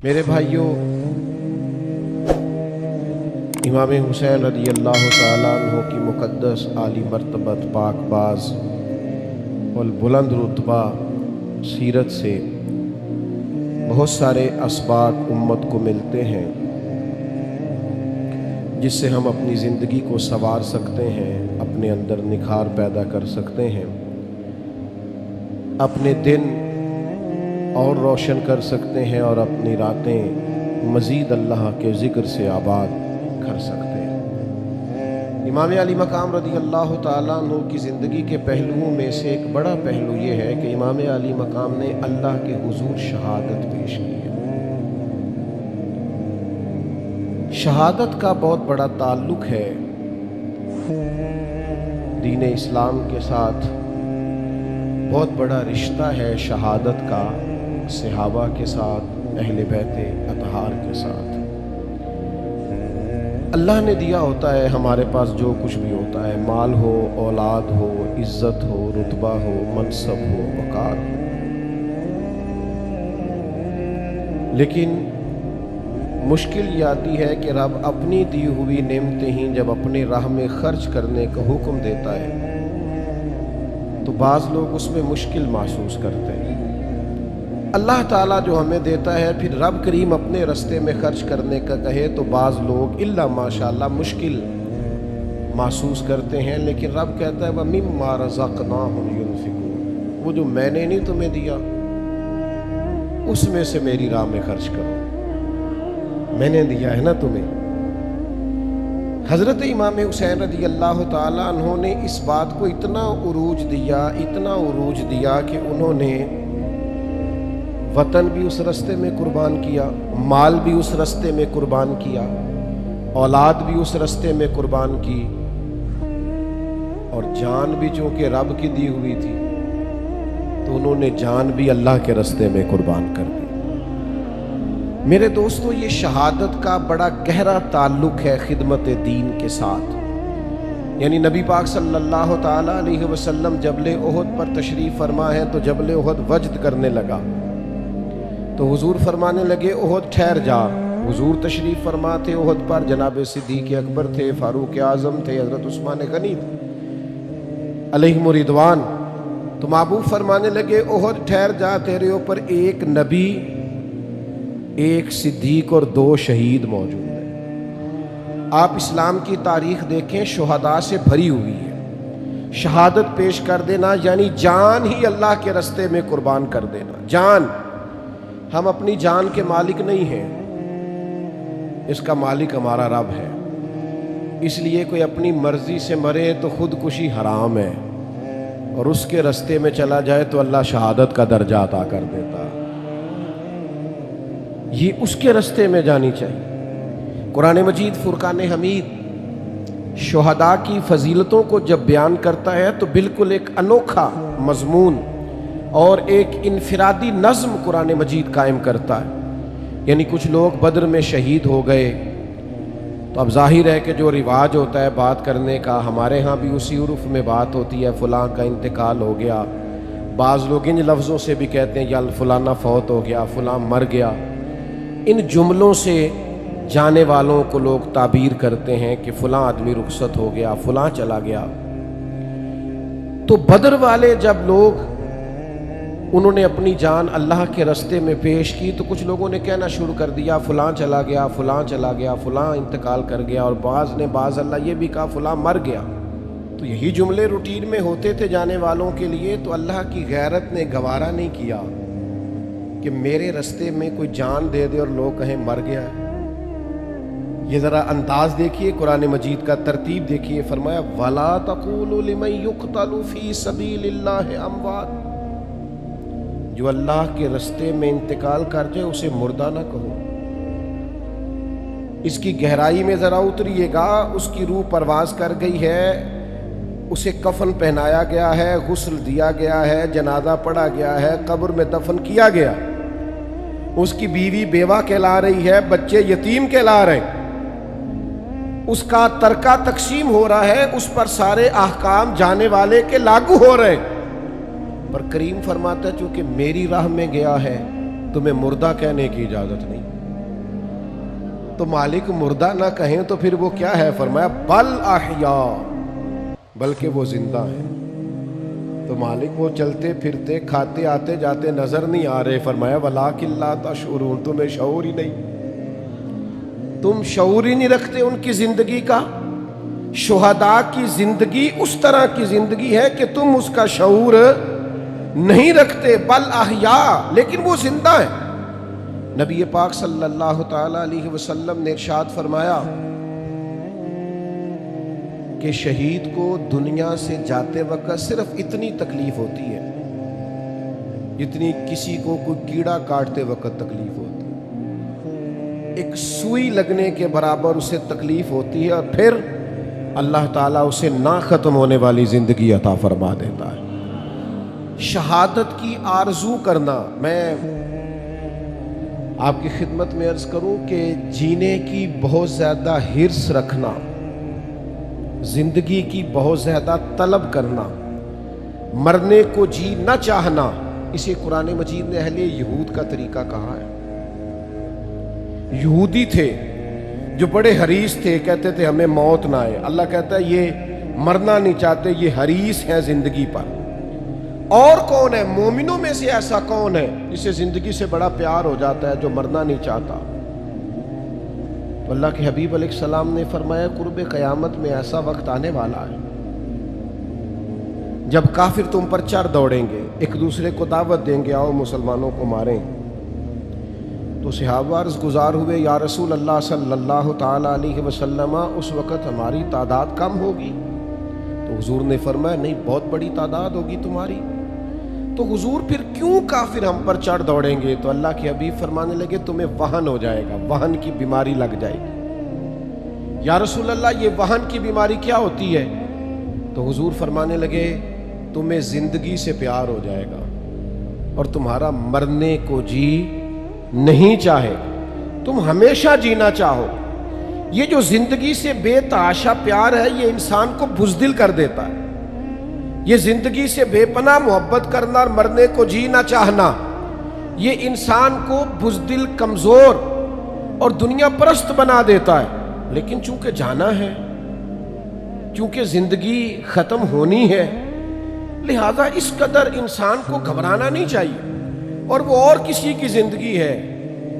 میرے بھائیوں، امام حسین رضی اللہ تعالیٰ عنہ کی مقدس عالی مرتبت پاک باز اور بلند رتبہ سیرت سے بہت سارے اسباق امت کو ملتے ہیں جس سے ہم اپنی زندگی کو سنوار سکتے ہیں، اپنے اندر نکھار پیدا کر سکتے ہیں، اپنے دن اور روشن کر سکتے ہیں اور اپنی راتیں مزید اللہ کے ذکر سے آباد کر سکتے ہیں۔ امام علی مقام رضی اللہ تعالیٰ عنہ کی زندگی کے پہلوؤں میں سے ایک بڑا پہلو یہ ہے کہ امام علی مقام نے اللہ کے حضور شہادت پیش کی ہے۔ شہادت کا بہت بڑا تعلق ہے دین اسلام کے ساتھ، بہت بڑا رشتہ ہے شہادت کا صحابہ کے ساتھ، اہل بیت اطہار کے ساتھ۔ اللہ نے دیا ہوتا ہے ہمارے پاس جو کچھ بھی ہوتا ہے، مال ہو، اولاد ہو، عزت ہو، رتبہ ہو، منصب ہو، وقار ہو، لیکن مشکل یہ آتی ہے کہ رب اپنی دی ہوئی نعمتیں ہی جب اپنے راہ میں خرچ کرنے کا حکم دیتا ہے تو بعض لوگ اس میں مشکل محسوس کرتے ہیں۔ اللہ تعالیٰ جو ہمیں دیتا ہے پھر رب کریم اپنے رستے میں خرچ کرنے کا کہے تو بعض لوگ الا ماشاءاللہ مشکل محسوس کرتے ہیں، لیکن رب کہتا ہے وَمِمَّا رَزَقْنَاهُمْ يُنْفِقُونَ، وہ جو میں نے نہیں تمہیں دیا اس میں سے میری راہ میں خرچ کرو، میں نے دیا ہے نا تمہیں۔ حضرت امام حسین رضی اللہ تعالیٰ عنہ نے اس بات کو اتنا عروج دیا کہ انہوں نے وطن بھی اس رستے میں قربان کیا، مال بھی اس رستے میں قربان کیا، اولاد بھی اس رستے میں قربان کی، اور جان بھی چونکہ رب کی دی ہوئی تھی تو انہوں نے جان بھی اللہ کے رستے میں قربان کر دی۔ میرے دوستو، یہ شہادت کا بڑا گہرا تعلق ہے خدمت دین کے ساتھ۔ یعنی نبی پاک صلی اللہ تعالیٰ علیہ وسلم جبل احد پر تشریف فرما ہے تو جبل احد وجد کرنے لگا تو حضور فرمانے لگے احد ٹھہر جا۔ حضور تشریف فرما تھے احد پر، جناب صدیق اکبر تھے، فاروق اعظم تھے، حضرت عثمان غنی تھے علیہم رضوان، تو محبوب فرمانے لگے احد ٹھہر جا، تیرے اوپر ایک نبی، ایک صدیق اور 2 شہید موجود ہیں۔ آپ اسلام کی تاریخ دیکھیں، شہداء سے بھری ہوئی ہے۔ شہادت پیش کر دینا یعنی جان ہی اللہ کے رستے میں قربان کر دینا۔ جان، ہم اپنی جان کے مالک نہیں ہیں، اس کا مالک ہمارا رب ہے، اس لیے کوئی اپنی مرضی سے مرے تو خودکشی حرام ہے، اور اس کے رستے میں چلا جائے تو اللہ شہادت کا درجہ عطا کر دیتا۔ یہ اس کے رستے میں جانی چاہیے۔ قرآن مجید فرقان حمید شہداء کی فضیلتوں کو جب بیان کرتا ہے تو بالکل ایک انوکھا مضمون اور ایک انفرادی نظم قرآن مجید قائم کرتا ہے۔ یعنی کچھ لوگ بدر میں شہید ہو گئے تو اب ظاہر ہے کہ جو رواج ہوتا ہے بات کرنے کا، ہمارے ہاں بھی اسی عرف میں بات ہوتی ہے، فلاں کا انتقال ہو گیا۔ بعض لوگ ان لفظوں سے بھی کہتے ہیں یا فلانا فوت ہو گیا، فلاں مر گیا۔ ان جملوں سے جانے والوں کو لوگ تعبیر کرتے ہیں کہ فلاں آدمی رخصت ہو گیا، فلاں چلا گیا۔ تو بدر والے جب لوگ انہوں نے اپنی جان اللہ کے رستے میں پیش کی تو کچھ لوگوں نے کہنا شروع کر دیا فلاں چلا گیا، فلاں چلا گیا، فلاں انتقال کر گیا، اور بعض اللہ یہ بھی کہا فلاں مر گیا۔ تو یہی جملے روٹین میں ہوتے تھے جانے والوں کے لیے، تو اللہ کی غیرت نے گوارا نہیں کیا کہ میرے رستے میں کوئی جان دے دے اور لوگ کہیں مر گیا ہے۔ یہ ذرا انداز دیکھیے قرآن مجید کا، ترتیب دیکھیے، فرمایا وَلَا تَقُولُوا لِمَن يُقْتَلُ فِي سَبِيلِ اللَّهِ أَمْوَاتٌ، جو اللہ کے رستے میں انتقال کر جائے اسے مردہ نہ کہو۔ اس کی گہرائی میں ذرا اتریے گا، اس کی روح پرواز کر گئی ہے، اسے کفن پہنایا گیا ہے، غسل دیا گیا ہے، جنازہ پڑھا گیا ہے، قبر میں دفن کیا گیا، اس کی بیوی بیوہ کہلا رہی ہے، بچے یتیم کہلا رہے ہیں، اس کا ترکہ تقسیم ہو رہا ہے، اس پر سارے احکام جانے والے کے لاگو ہو رہے ہیں، پر کریم فرماتا ہے چونکہ میری راہ میں گیا ہے تمہیں مردہ کہنے کی اجازت نہیں. تو مالک مردہ نہ کہیں تو پھر وہ کیا ہے؟ فرمایا بل احیاء، بلکہ وہ زندہ ہیں. تو مالک وہ چلتے پھرتے کھاتے آتے جاتے نظر نہیں آ رہے. فرمایا ولکن لا تشعرون، تمہیں شعور ہی نہیں، تم شعور ہی نہیں رکھتے ان کی زندگی کا. شہداء کی زندگی اس طرح کی زندگی ہے کہ تم اس کا شعور نہیں رکھتے. بل احیاء، لیکن وہ زندہ ہیں. نبی پاک صلی اللہ تعالی علیہ وسلم نے ارشاد فرمایا کہ شہید کو دنیا سے جاتے وقت صرف اتنی تکلیف ہوتی ہے جتنی کسی کو کوئی کیڑا کاٹتے وقت تکلیف ہوتی ہے. ایک سوئی لگنے کے برابر اسے تکلیف ہوتی ہے، اور پھر اللہ تعالیٰ اسے نہ ختم ہونے والی زندگی عطا فرما دیتا ہے. شہادت کی آرزو کرنا، میں آپ کی خدمت میں عرض کروں کہ جینے کی بہت زیادہ حرص رکھنا، زندگی کی بہت زیادہ طلب کرنا، مرنے کو جی نہ چاہنا، اسے قرآن مجید نے اہل یہود کا طریقہ کہا ہے. یہودی تھے جو بڑے حریص تھے، کہتے تھے ہمیں موت نہ آئے. اللہ کہتا ہے یہ مرنا نہیں چاہتے، یہ حریص ہیں زندگی پر. اور کون ہے مومنوں میں سے ایسا کون ہے جسے زندگی سے بڑا پیار ہو جاتا ہے، جو مرنا نہیں چاہتا؟ تو اللہ کے حبیب علیہ السلام نے فرمایا قرب قیامت میں ایسا وقت آنے والا ہے جب کافر تم پر چڑھ دوڑیں گے، ایک دوسرے کو دعوت دیں گے آؤ مسلمانوں کو ماریں. تو صحابہ عرض گزار ہوئے یا رسول اللہ صلی اللہ تعالی علیہ وسلم، اس وقت ہماری تعداد کم ہوگی؟ تو حضور نے فرمایا نہیں، بہت بڑی تعداد ہوگی تمہاری. تو حضور پھر کیوں کافر ہم پر چڑھ دوڑیں گے؟ تو اللہ کے حبیب فرمانے لگے تمہیں وہن ہو جائے گا، وہن کی بیماری لگ جائے گی. یا رسول اللہ یہ وہن کی بیماری کیا ہوتی ہے؟ تو حضور فرمانے لگے تمہیں زندگی سے پیار ہو جائے گا اور تمہارا مرنے کو جی نہیں چاہے، تم ہمیشہ جینا چاہو. یہ جو زندگی سے بے تحاشا پیار ہے یہ انسان کو بزدل کر دیتا ہے. یہ زندگی سے بے پناہ محبت کرنا اور مرنے کو جی نہ چاہنا، یہ انسان کو بزدل، کمزور اور دنیا پرست بنا دیتا ہے. لیکن چونکہ جانا ہے، چونکہ زندگی ختم ہونی ہے، لہذا اس قدر انسان کو گھبرانا نہیں چاہیے. اور وہ اور کسی کی زندگی ہے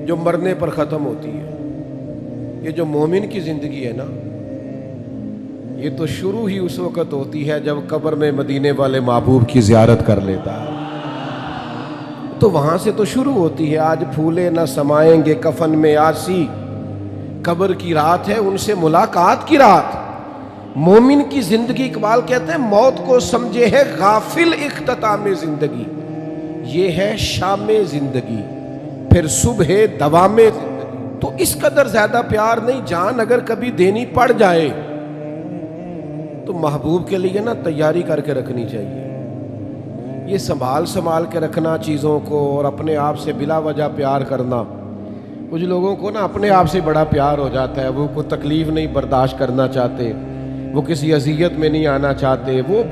جو مرنے پر ختم ہوتی ہے. یہ جو مومن کی زندگی ہے نا، یہ تو شروع ہی اس وقت ہوتی ہے جب قبر میں مدینے والے محبوب کی زیارت کر لیتا ہے. تو وہاں سے تو شروع ہوتی ہے. آج پھولے نہ سمائیں گے کفن میں آسی، قبر کی رات ہے ان سے ملاقات کی رات. مومن کی زندگی، اقبال کہتے ہیں موت کو سمجھے ہے غافل اختتام زندگی. یہ ہے شام زندگی، پھر صبح دوام زندگی. تو اس قدر زیادہ پیار نہیں. جان اگر کبھی دینی پڑ جائے تو محبوب کے لیے نا تیاری کر کے رکھنی چاہیے. یہ سنبھال کے رکھنا چیزوں کو اور اپنے آپ سے بلا وجہ پیار کرنا. کچھ لوگوں کو نا اپنے آپ سے بڑا پیار ہو جاتا ہے، وہ کوئی تکلیف نہیں برداشت کرنا چاہتے، وہ کسی اذیت میں نہیں آنا چاہتے، وہ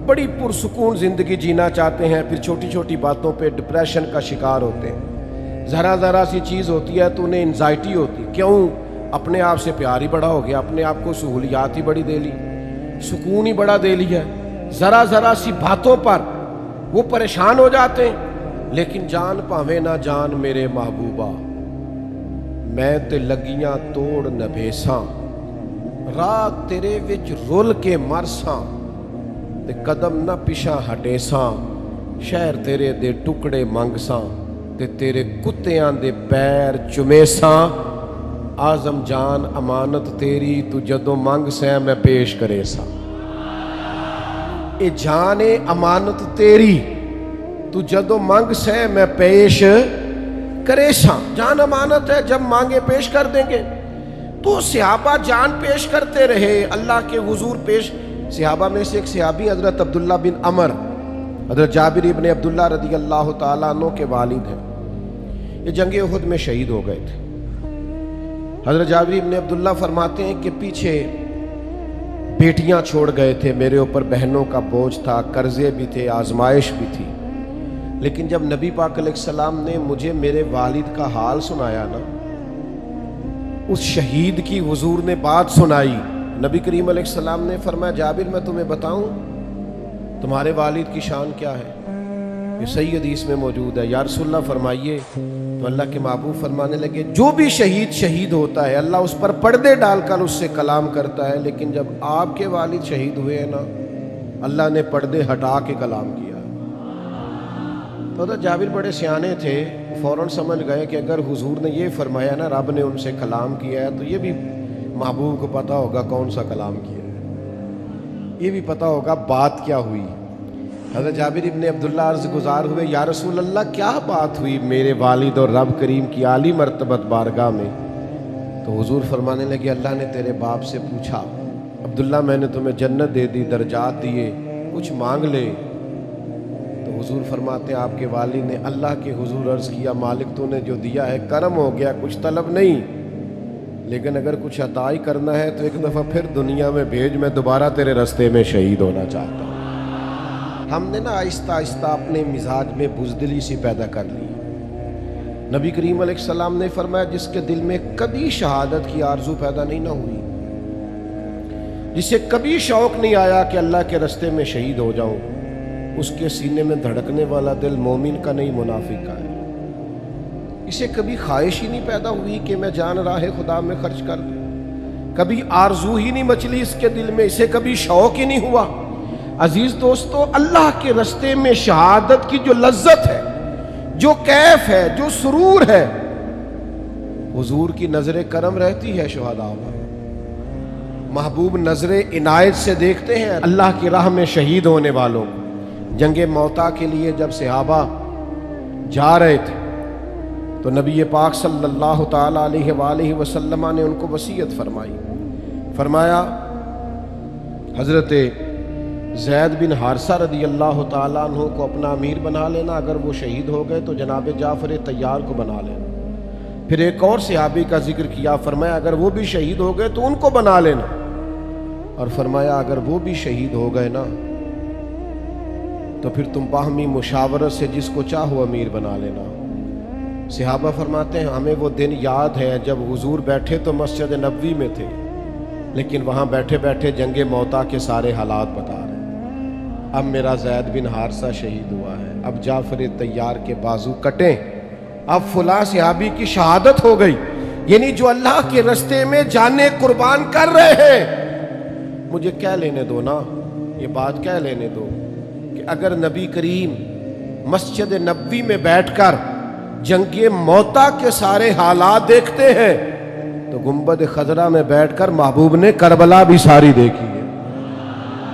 بڑی پرسکون زندگی جینا چاہتے ہیں. پھر چھوٹی چھوٹی باتوں پہ ڈپریشن کا شکار ہوتے ہیں. ذرا سی چیز ہوتی ہے تو انہیں انزائٹی ہوتی. کیوں؟ اپنے آپ سے پیار ہی بڑا ہو گیا، اپنے آپ کو سہولیات ہی بڑی دے لی، سکون ہی بڑا دے لیا. ذرا سی باتوں پر وہ پریشان ہو جاتے ہیں. لیکن جان پاویں نہ جان میرے محبوبہ، میں تے لگیاں توڑ نبھیساں، رات تیرے وچ رول کے مرساں، تے قدم نہ پیچھا ہٹیساں، شہر تیرے دے ٹکڑے منگساں، تے تیرے کتیاں دے پیر چمیساں. آزم جان امانت تیری، تو جدوں منگ سیں میں پیش کرے ساں. اے جان امانت تیری، تو جدوں منگ سیں میں پیش کرے ساں. جان امانت ہے، جب مانگے پیش کر دیں گے. تو صحابہ جان پیش کرتے رہے اللہ کے حضور پیش. صحابہ میں سے ایک صحابی حضرت عبداللہ بن عمر، حضرت جابر ابن عبداللہ رضی اللہ تعالیٰ عنہ کے والد ہیں. یہ جنگ احد میں شہید ہو گئے تھے. حضرت جابر ابن عبداللہ فرماتے ہیں کہ پیچھے بیٹیاں چھوڑ گئے تھے، میرے اوپر بہنوں کا بوجھ تھا، قرضے بھی تھے، آزمائش بھی تھی. لیکن جب نبی پاک علیہ السلام نے مجھے میرے والد کا حال سنایا نا، اس شہید کی حضور نے بات سنائی، نبی کریم علیہ السلام نے فرمایا جابر میں تمہیں بتاؤں تمہارے والد کی شان کیا ہے؟ یہ صحیح حدیث میں موجود ہے۔ یا رسول اللہ فرمائیے۔ تو اللہ کے محبوب فرمانے لگے جو بھی شہید ہوتا ہے اللہ اس پر پردے ڈال کر اس سے کلام کرتا ہے، لیکن جب آپ کے والد شہید ہوئے ہیں نا، اللہ نے پردے ہٹا کے کلام کیا۔ تو جابر بڑے سیانے تھے، فوراً سمجھ گئے کہ اگر حضور نے یہ فرمایا نا رب نے ان سے کلام کیا ہے، تو یہ بھی محبوب کو پتہ ہوگا کون سا کلام کیا ہے، یہ بھی پتہ ہوگا بات کیا ہوئی۔ حضرت جابر ابن عبداللہ عرض گزار ہوئے یا رسول اللہ کیا بات ہوئی میرے والد اور رب کریم کی عالی مرتبت بارگاہ میں؟ تو حضور فرمانے لگے اللہ نے تیرے باپ سے پوچھا عبداللہ میں نے تمہیں جنت دے دی، درجات دیے، کچھ مانگ لے۔ تو حضور فرماتے ہیں آپ کے والد نے اللہ کے حضور عرض کیا مالک تو نے جو دیا ہے کرم ہو گیا، کچھ طلب نہیں، لیکن اگر کچھ عطا ہی کرنا ہے تو ایک دفعہ پھر دنیا میں بھیج، میں دوبارہ تیرے رستے میں شہید ہونا چاہتا ہوں۔ ہم نے نا آہستہ آہستہ اپنے مزاج میں بزدلی سی پیدا کر لی۔ نبی کریم علیہ السلام نے فرمایا جس کے دل میں کبھی شہادت کی آرزو پیدا نہیں نہ ہوئی، جسے کبھی شوق نہیں آیا کہ اللہ کے رستے میں شہید ہو جاؤں، اس کے سینے میں دھڑکنے والا دل مومن کا نہیں منافق کا ہے۔ اسے کبھی خواہش ہی نہیں پیدا ہوئی کہ میں جان راہ خدا میں خرچ کر دوں، کبھی آرزو ہی نہیں مچلی اس کے دل میں، اسے کبھی شوق ہی نہیں ہوا۔ عزیز دوستو، اللہ کے رستے میں شہادت کی جو لذت ہے، جو کیف ہے، جو سرور ہے، حضور کی نظر کرم رہتی ہے شہداء پر۔ محبوب نظر عنایت سے دیکھتے ہیں اللہ کی راہ میں شہید ہونے والوں کو۔ جنگ موتا کے لیے جب صحابہ جا رہے تھے تو نبی پاک صلی اللہ تعالی علیہ وآلہ وسلم نے ان کو وصیت فرمائی، فرمایا حضرت زید بن حارثہ رضی اللہ تعالیٰ عنہ کو اپنا امیر بنا لینا، اگر وہ شہید ہو گئے تو جناب جعفر طیار کو بنا لینا۔ پھر ایک اور صحابی کا ذکر کیا، فرمایا اگر وہ بھی شہید ہو گئے تو ان کو بنا لینا، اور فرمایا اگر وہ بھی شہید ہو گئے نا تو پھر تم باہمی مشاورت سے جس کو چاہو امیر بنا لینا۔ صحابہ فرماتے ہیں ہمیں وہ دن یاد ہے جب حضور بیٹھے تو مسجد نبوی میں تھے، لیکن وہاں بیٹھے بیٹھے جنگ موتا کے سارے حالات بتا رہے ہیں۔ اب میرا زید بن حارثہ شہید ہوا ہے، اب جعفر طیار کے بازو کٹیں، اب فلاں صحابی کی شہادت ہو گئی، یعنی جو اللہ کے رستے میں جانیں قربان کر رہے ہیں۔ مجھے کہہ لینے دو نا، یہ بات کہہ لینے دو کہ اگر نبی کریم مسجد نبوی میں بیٹھ کر جنگ موتا کے سارے حالات دیکھتے ہیں تو گنبد خضرا میں بیٹھ کر محبوب نے کربلا بھی ساری دیکھی ہے۔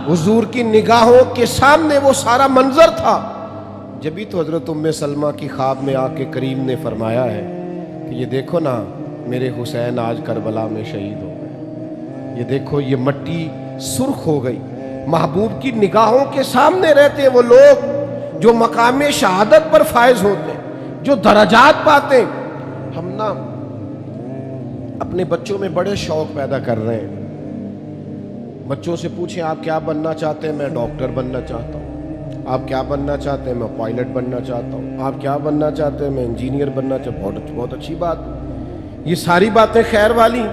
حضور کی نگاہوں کے سامنے وہ سارا منظر تھا۔ جبھی تو حضرت ام سلمہ کی خواب میں آ کے کریم نے فرمایا ہے کہ یہ دیکھو نا میرے حسین آج کربلا میں شہید ہو گئے، یہ دیکھو یہ مٹی سرخ ہو گئی۔ محبوب کی نگاہوں کے سامنے رہتے ہیں وہ لوگ جو مقام شہادت پر فائز ہوتے ہیں، جو درجات پاتے ہیں۔ ہم نا اپنے بچوں میں بڑے شوق پیدا کر رہے ہیں۔ بچوں سے پوچھیں آپ کیا بننا چاہتے ہیں؟ میں ڈاکٹر بننا چاہتا ہوں۔ آپ کیا بننا چاہتے ہیں؟ میں پائلٹ بننا چاہتا ہوں۔ آپ کیا بننا چاہتے ہیں؟ میں انجینئر بننا چاہتا ہوں۔ بہت اچھی بات، یہ ساری باتیں خیر والی،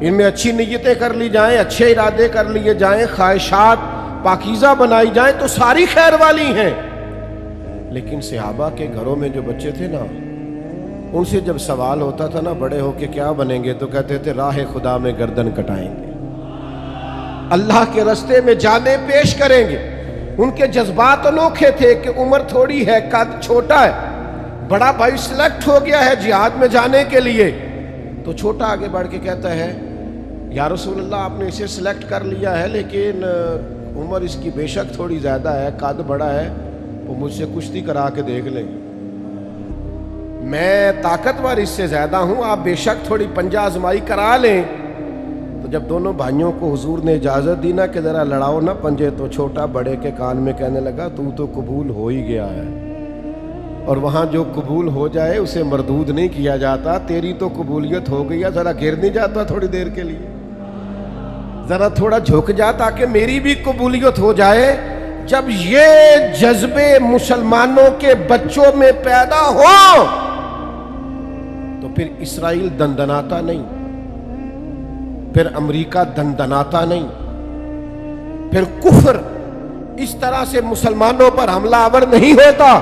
ان میں اچھی نیتیں کر لی جائیں، اچھے ارادے کر لیے جائیں، خواہشات پاکیزہ بنائی جائیں تو ساری خیر والی ہیں۔ لیکن صحابہ کے گھروں میں جو بچے تھے نا، ان سے جب سوال ہوتا تھا نا بڑے ہو کے کیا بنیں گے، تو کہتے تھے راہ خدا میں گردن کٹائیں گے، اللہ کے راستے میں جانیں پیش کریں گے۔ ان کے جذبات انوکھے تھے کہ عمر تھوڑی ہے، قد چھوٹا ہے، بڑا بھائی سلیکٹ ہو گیا ہے جہاد میں جانے کے لیے، تو چھوٹا آگے بڑھ کے کہتا ہے یا رسول اللہ آپ نے اسے سلیکٹ کر لیا ہے، لیکن عمر اس کی بے شک تھوڑی زیادہ ہے، قد بڑا ہے، وہ مجھ سے کشتی کرا کے دیکھ لیں، میں طاقتور اس سے زیادہ ہوں، آپ بے شک تھوڑی پنجہ آزمائی کرا لیں۔ تو جب دونوں بھائیوں کو حضور نے اجازت دی نا کہ ذرا لڑاؤ نا پنجے، تو چھوٹا بڑے کے کان میں کہنے لگا تو قبول ہو ہی گیا ہے، اور وہاں جو قبول ہو جائے اسے مردود نہیں کیا جاتا، تیری تو قبولیت ہو گئی ہے، ذرا گر نہیں جاتا تھوڑی دیر کے لیے، ذرا تھوڑا جھک جا تاکہ میری بھی قبولیت ہو جائے۔ جب یہ جذبے مسلمانوں کے بچوں میں پیدا ہو تو پھر اسرائیل دندناتا نہیں، پھر امریکہ دندناتا نہیں، پھر کفر اس طرح سے مسلمانوں پر حملہ آور نہیں ہوتا،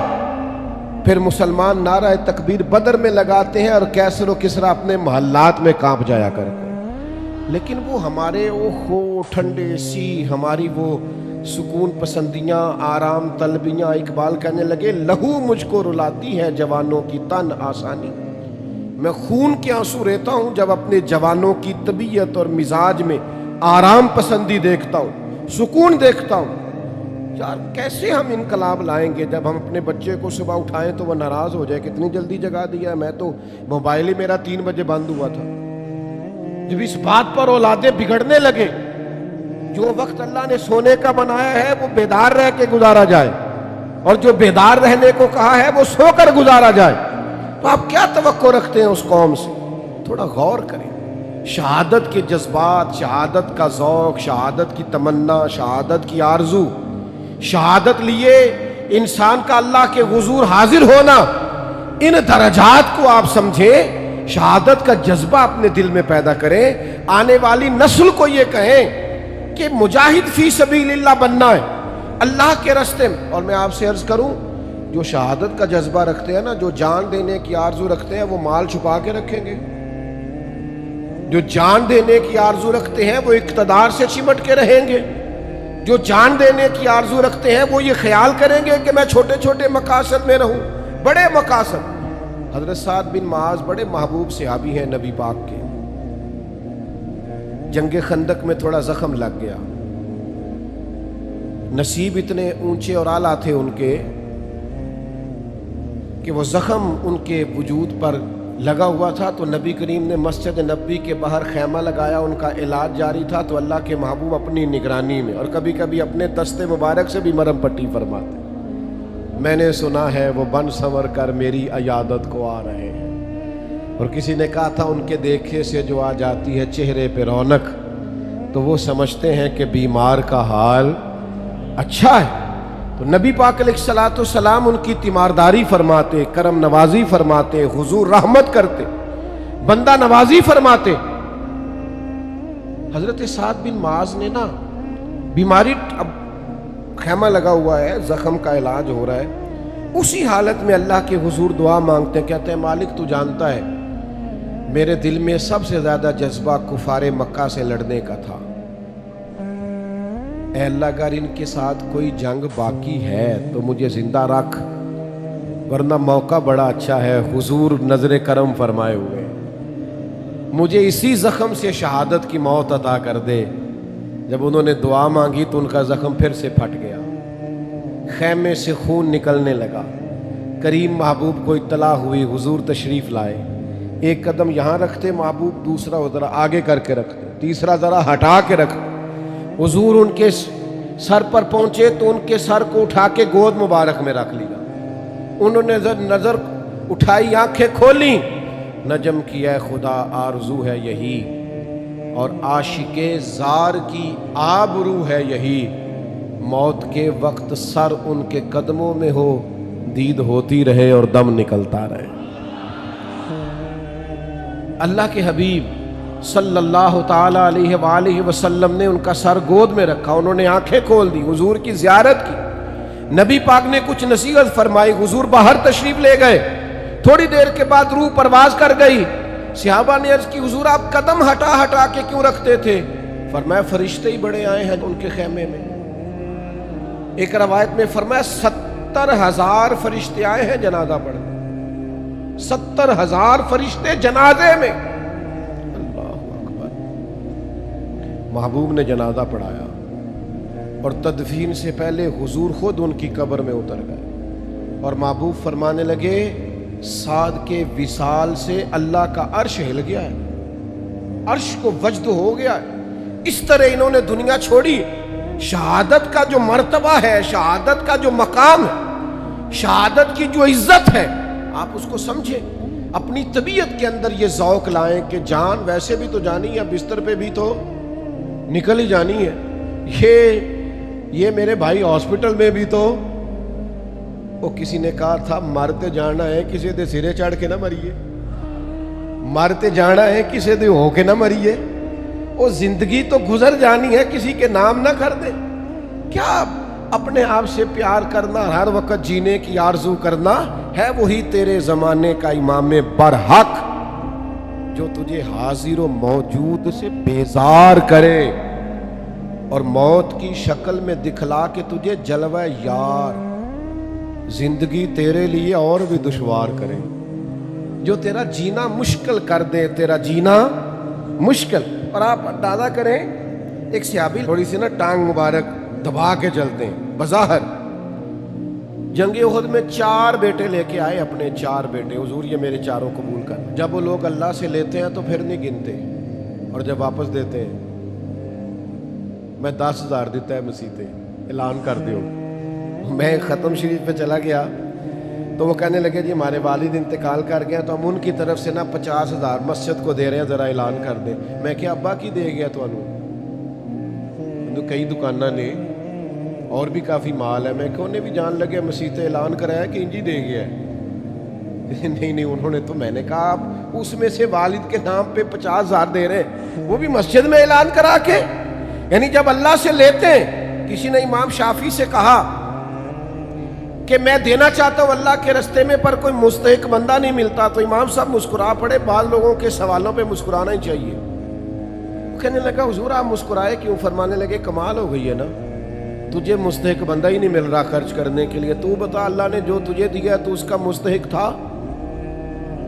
پھر مسلمان نعرہ تکبیر بدر میں لگاتے ہیں اور کیسر و کسرا اپنے محلات میں کانپ جایا کرتے ہیں۔ لیکن وہ ہمارے ٹھنڈے سی ہماری وہ سکون پسندیاں، آرام طلبیاں، اقبال کہنے لگے لہو مجھ کو رلاتی ہے جوانوں کی تن آسانی، میں خون کے آنسو رہتا ہوں جب اپنے جوانوں کی طبیعت اور مزاج میں آرام پسندی دیکھتا ہوں، سکون دیکھتا ہوں۔ یار کیسے ہم انقلاب لائیں گے جب ہم اپنے بچے کو صبح اٹھائیں تو وہ ناراض ہو جائے، کتنی جلدی جگا دیا، میں تو موبائل ہی میرا 3 بجے بند ہوا تھا۔ جب اس بات پر اولادیں بگڑنے لگے، جو وقت اللہ نے سونے کا بنایا ہے وہ بیدار رہ کے گزارا جائے، اور جو بیدار رہنے کو کہا ہے وہ سو کر گزارا جائے، تو آپ کیا توقع رکھتے ہیں اس قوم سے؟ تھوڑا غور کریں۔ شہادت کے جذبات، شہادت کا ذوق، شہادت کی تمنا، شہادت کی آرزو، شہادت لیے انسان کا اللہ کے حضور حاضر ہونا، ان درجات کو آپ سمجھیں، شہادت کا جذبہ اپنے دل میں پیدا کریں، آنے والی نسل کو یہ کہیں کہ مجاہد فی سبیل اللہ بننا ہے اللہ کے راستے میں۔ اور میں آپ سے عرض کروں، جو شہادت کا جذبہ رکھتے ہیں نا، جو جان دینے کی آرزو رکھتے ہیں، وہ مال چھپا کے رکھیں گے۔ جو جان دینے کی آرزو رکھتے ہیں وہ اقتدار سے چمٹ کے رہیں گے۔ جو جان دینے کی آرزو رکھتے ہیں وہ یہ خیال کریں گے کہ میں چھوٹے چھوٹے مقاصد میں رہوں، بڑے مقاصد۔ حضرت سعد بن معاذ بڑے محبوب صحابی ہیں نبی پاک کے۔ جنگ خندق میں تھوڑا زخم لگ گیا، نصیب اتنے اونچے اور اعلیٰ تھے ان کے کہ وہ زخم ان کے وجود پر لگا ہوا تھا، تو نبی کریم نے مسجد نبوی کے باہر خیمہ لگایا، ان کا علاج جاری تھا، تو اللہ کے محبوب اپنی نگرانی میں اور کبھی کبھی اپنے دست مبارک سے بھی مرہم پٹی فرماتے۔ میں نے سنا ہے وہ بن سنور کر میری عیادت کو آ رہے ہیں، اور کسی نے کہا تھا ان کے دیکھے سے جو آ جاتی ہے چہرے پہ رونق، تو وہ سمجھتے ہیں کہ بیمار کا حال اچھا ہے۔ تو نبی پاک علیہ الصلوۃ والسلام ان کی تیمارداری فرماتے، کرم نوازی فرماتے، حضور رحمت کرتے، بندہ نوازی فرماتے۔ حضرت سعد بن معاذ نے نا بیماری، اب خیمہ لگا ہوا ہے، زخم کا علاج ہو رہا ہے، اسی حالت میں اللہ کے حضور دعا مانگتے ہیں، کہتے ہیں مالک تو جانتا ہے میرے دل میں سب سے زیادہ جذبہ کفار مکہ سے لڑنے کا تھا، اے اللہ اگر ان کے ساتھ کوئی جنگ باقی ہے تو مجھے زندہ رکھ، ورنہ موقع بڑا اچھا ہے، حضور نظر کرم فرمائے ہوئے، مجھے اسی زخم سے شہادت کی موت عطا کر دے۔ جب انہوں نے دعا مانگی تو ان کا زخم پھر سے پھٹ گیا، خیمے سے خون نکلنے لگا۔ کریم محبوب کو اطلاع ہوئی، حضور تشریف لائے، ایک قدم یہاں رکھتے محبوب، دوسرا ذرا آگے کر کے رکھتے، تیسرا ذرا ہٹا کے رکھتے۔ حضور ان کے سر پر پہنچے تو ان کے سر کو اٹھا کے گود مبارک میں رکھ لیا، انہوں نے نظر اٹھائی، آنکھیں کھولی، نجم کی اے خدا آرزو ہے یہی، اور عاشق زار کی آبرو ہے یہی، موت کے وقت سر ان کے قدموں میں ہو، دید ہوتی رہے اور دم نکلتا رہے۔ اللہ کے حبیب صلی اللہ تعالی علیہ وآلہ وسلم نے ان کا سر گود میں رکھا، انہوں نے آنکھیں کھول دی، حضور کی زیارت کی، نبی پاک نے کچھ نصیحت فرمائی، حضور باہر تشریف لے گئے، تھوڑی دیر کے بعد روح پرواز کر گئی۔ صحابہ نے عرض کی حضور آپ قدم ہٹا ہٹا کے کیوں رکھتے تھے؟ فرمایا فرشتے ہی بڑے آئے ہیں ان کے خیمے میں۔ ایک روایت میں فرمایا 70,000 فرشتے آئے ہیں جنازہ پڑھنے، 70,000 فرشتے جنازے میں۔ محبوب نے جنازہ پڑھایا اور تدفین سے پہلے حضور خود ان کی قبر میں اتر گئے، اور محبوب فرمانے لگے سعد کے وصال سے اللہ کا عرش ہل گیا ہے، عرش کو وجد ہو گیا ہے۔ اس طرح انہوں نے دنیا چھوڑی۔ شہادت کا جو مرتبہ ہے، شہادت کا جو مقام ہے، شہادت کی جو عزت ہے، آپ اس کو سمجھیں، اپنی طبیعت کے اندر یہ ذوق لائیں کہ جان ویسے بھی تو جانی ہے، بستر پہ بھی تو نکل ہی جانی ہے۔ یہ یہ میرے بھائی ہاسپٹل میں بھی تو وہ کسی نے کہا تھا مرتے جانا ہے کسی دے سرے چڑھ کے نہ مریے، مرتے جانا ہے کسی دے ہو کے نہ مریے، وہ زندگی تو گزر جانی ہے، کسی کے نام نہ کر دے۔ کیا اپنے آپ سے پیار کرنا، ہر وقت جینے کی آرزو کرنا ہے وہی تیرے زمانے کا امام برحق جو تجھے حاضر و موجود سے بیزار کرے اور موت کی شکل میں دکھلا کے تجھے جلوہ یار زندگی تیرے لیے اور بھی دشوار کرے، جو تیرا جینا مشکل کر دے، تیرا جینا مشکل۔ اور آپ اندازہ کریں ایک صحابی تھوڑی سی نا ٹانگ مبارک دبا کے چلتے ہیں، بظاہر جنگ احد میں 4 بیٹے لے کے آئے، اپنے 4 بیٹے، حضور یہ میرے چاروں قبول کر۔ جب وہ لوگ اللہ سے لیتے ہیں تو پھر نہیں گنتے، اور جب واپس دیتے ہیں میں 10,000 دیتا ہے مسیطے، اعلان کر دیو۔ میں ختم شریف پہ چلا گیا تو وہ کہنے لگے جی ہمارے والد انتقال کر گئے تو ہم ان کی طرف سے نا 50,000 مسجد کو دے رہے ہیں، ذرا اعلان کر دیں۔ میں کہ ابا کی دے گیا تو کئی دکانہ نے اور بھی کافی مال ہے، میں کہ انہیں بھی جان لگے مسیطے اعلان کرایا کہ انجی دے گیا ہے۔ نہیں انہوں نے تو، میں نے کہا آپ اس میں سے والد کے نام پہ 50,000 دے رہے ہیں، وہ بھی مسجد میں اعلان کرا کے۔ یعنی جب اللہ سے لیتے ہیں، کسی نے امام شافعی سے کہا کہ میں دینا چاہتا ہوں اللہ کے رستے میں پر کوئی مستحق بندہ نہیں ملتا، تو امام صاحب مسکرا پڑے، بعض لوگوں کے سوالوں پہ مسکرانا ہی چاہیے۔ وہ کہنے لگا حضور آپ مسکرائے کیوں؟ فرمانے لگے کمال ہو گئی ہے نا، تجھے مستحق بندہ ہی نہیں مل رہا خرچ کرنے کے لیے، تو بتا اللہ نے جو تجھے دیا تو اس کا مستحق تھا؟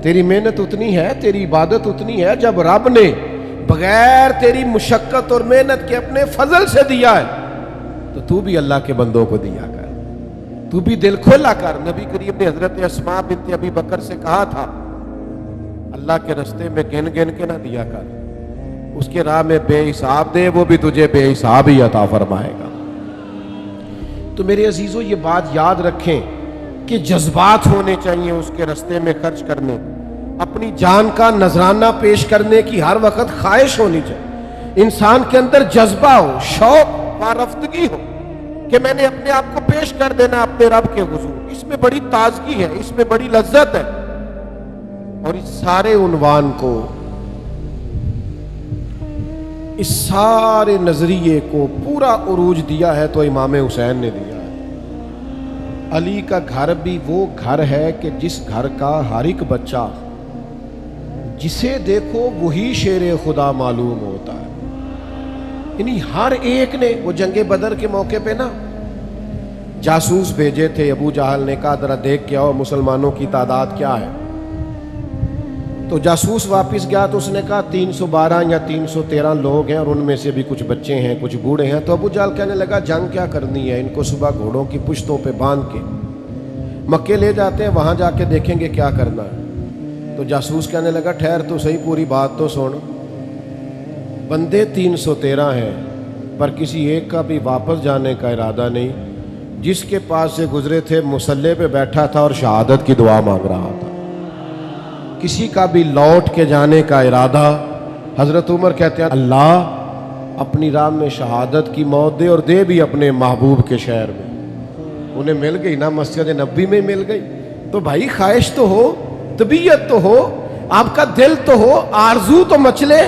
تیری محنت اتنی ہے، تیری عبادت اتنی ہے، جب رب نے بغیر تیری مشقت اور محنت کے اپنے فضل سے دیا ہے تو بھی اللہ کے بندوں کو دیا کر، تو بھی دل کھولا کر۔ نبی کریم نے حضرت اسماء بنت ابی بکر سے کہا تھا اللہ کے رستے میں گن گن کے نہ دیا کر، اس کے راہ میں بے حساب دے، وہ بھی تجھے بے حساب ہی عطا فرمائے گا۔ تو میرے عزیزو یہ بات یاد رکھیں کہ جذبات ہونے چاہیے اس کے رستے میں خرچ کرنے، اپنی جان کا نذرانہ پیش کرنے کی ہر وقت خواہش ہونی چاہیے، انسان کے اندر جذبہ ہو، شوق، وارفتگی ہو کہ میں نے اپنے آپ کو پیش کر دینا اپنے رب کے حضور۔ اس میں بڑی تازگی ہے، اس میں بڑی لذت ہے۔ اور اس سارے عنوان کو، اس سارے نظریے کو پورا عروج دیا ہے تو امام حسین نے دیا ہے۔ علی کا گھر بھی وہ گھر ہے کہ جس گھر کا ہر ایک بچہ جسے دیکھو وہی شیر خدا معلوم ہوتا ہے۔ یعنی ہر ایک نے، وہ جنگ بدر کے موقع پہ نا جاسوس بھیجے تھے، ابو جہل نے کہا ذرا دیکھ کے آؤ مسلمانوں کی تعداد کیا ہے، تو جاسوس واپس گیا تو اس نے کہا 312 یا 313 لوگ ہیں اور ان میں سے بھی کچھ بچے ہیں کچھ بوڑھے ہیں۔ تو ابو جہل کہنے لگا جنگ کیا کرنی ہے، ان کو صبح گھوڑوں کی پشتوں پہ باندھ کے مکے لے جاتے ہیں، وہاں جا کے دیکھیں گے کیا کرنا ہے۔ تو جاسوس کہنے لگا ٹھہر تو صحیح، پوری بات تو سن، بندے 313 ہیں پر کسی ایک کا بھی واپس جانے کا ارادہ نہیں، جس کے پاس سے گزرے تھے مسلح پہ بیٹھا تھا اور شہادت کی دعا مانگ رہا تھا، کسی کا بھی لوٹ کے جانے کا ارادہ۔ حضرت عمر کہتے ہیں اللہ اپنی راہ میں شہادت کی موت دے، اور دے بھی اپنے محبوب کے شہر میں۔ انہیں مل گئی نا، مسجد نبی میں مل گئی۔ تو بھائی خواہش تو ہو، طبیعت تو ہو، آپ کا دل تو ہو، آرزو تو مچلے،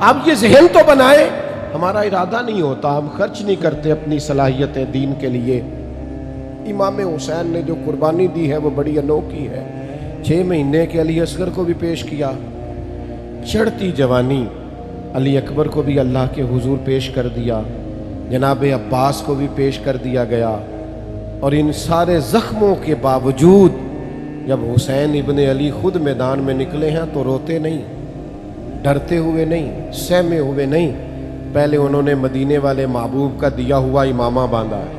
آپ یہ ذہن تو بنائیں۔ ہمارا ارادہ نہیں ہوتا، ہم خرچ نہیں کرتے اپنی صلاحیتیں دین کے لیے۔ امام حسین نے جو قربانی دی ہے وہ بڑی انوکھی ہے۔ 6 مہینے کے علی اصغر کو بھی پیش کیا، چڑھتی جوانی علی اکبر کو بھی اللہ کے حضور پیش کر دیا، جناب عباس کو بھی پیش کر دیا گیا۔ اور ان سارے زخموں کے باوجود جب حسین ابن علی خود میدان میں نکلے ہیں تو روتے نہیں، ڈرتے ہوئے نہیں، سہمے ہوئے نہیں، پہلے انہوں نے مدینے والے محبوب کا دیا ہوا امامہ باندھا ہے،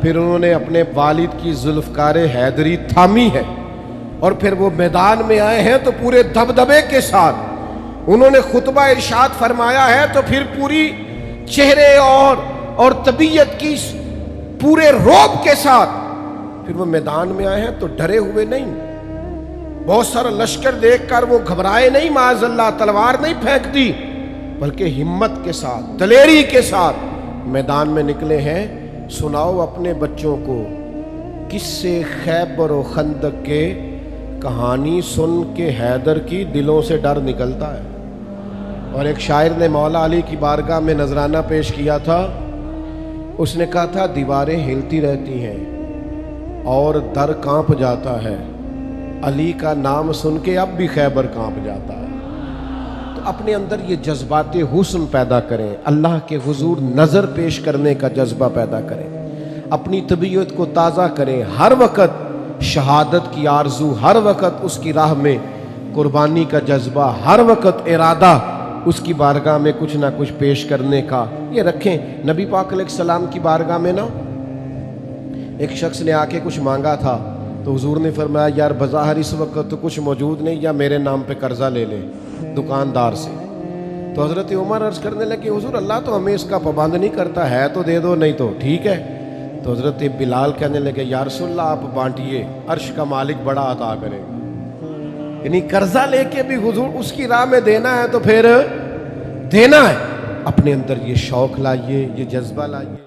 پھر انہوں نے اپنے والد کی ذوالفقار حیدری تھامی ہے، اور پھر وہ میدان میں آئے ہیں تو پورے دبدبے کے ساتھ انہوں نے خطبہ ارشاد فرمایا ہے، تو پھر پوری چہرے اور طبیعت کی پورے روب کے ساتھ پھر وہ میدان میں آئے ہیں تو ڈرے ہوئے نہیں، بہت سارا لشکر دیکھ کر وہ گھبرائے نہیں، معاذ اللہ تلوار نہیں پھینک دی، بلکہ ہمت کے ساتھ، دلیری کے ساتھ میدان میں نکلے ہیں، سناؤ اپنے بچوں کو قصے خیبر و خندق کے، کہانی سن کے حیدر کی دلوں سے ڈر نکلتا ہے۔ اور ایک شاعر نے مولا علی کی بارگاہ میں نذرانہ پیش کیا تھا، اس نے کہا تھا دیواریں ہلتی رہتی ہیں اور در کانپ جاتا ہے، علی کا نام سن کے اب بھی خیبر کانپ جاتا ہے۔ تو اپنے اندر یہ جذبات حسن پیدا کریں، اللہ کے حضور نظر پیش کرنے کا جذبہ پیدا کریں، اپنی طبیعت کو تازہ کریں، ہر وقت شہادت کی آرزو، ہر وقت اس کی راہ میں قربانی کا جذبہ، ہر وقت ارادہ اس کی بارگاہ میں کچھ نہ کچھ پیش کرنے کا یہ رکھیں۔ نبی پاک علیہ السلام کی بارگاہ میں نا ایک شخص نے آ کے کچھ مانگا تھا، تو حضور نے فرمایا یار بظاہر اس وقت تو کچھ موجود نہیں، یا میرے نام پہ قرضہ لے لے دکاندار سے۔ تو حضرت عمر عرض کرنے لگے حضور اللہ تو ہمیں اس کا پابند نہیں کرتا، ہے تو دے دو، نہیں تو ٹھیک ہے۔ تو حضرت بلال کہنے لگے یا رسول اللہ آپ بانٹیے، عرش کا مالک بڑا عطا کرے گا۔ یعنی قرضہ لے کے بھی حضور اس کی راہ میں دینا ہے تو پھر دینا ہے۔ اپنے اندر یہ شوق لائیے، یہ جذبہ لائیے۔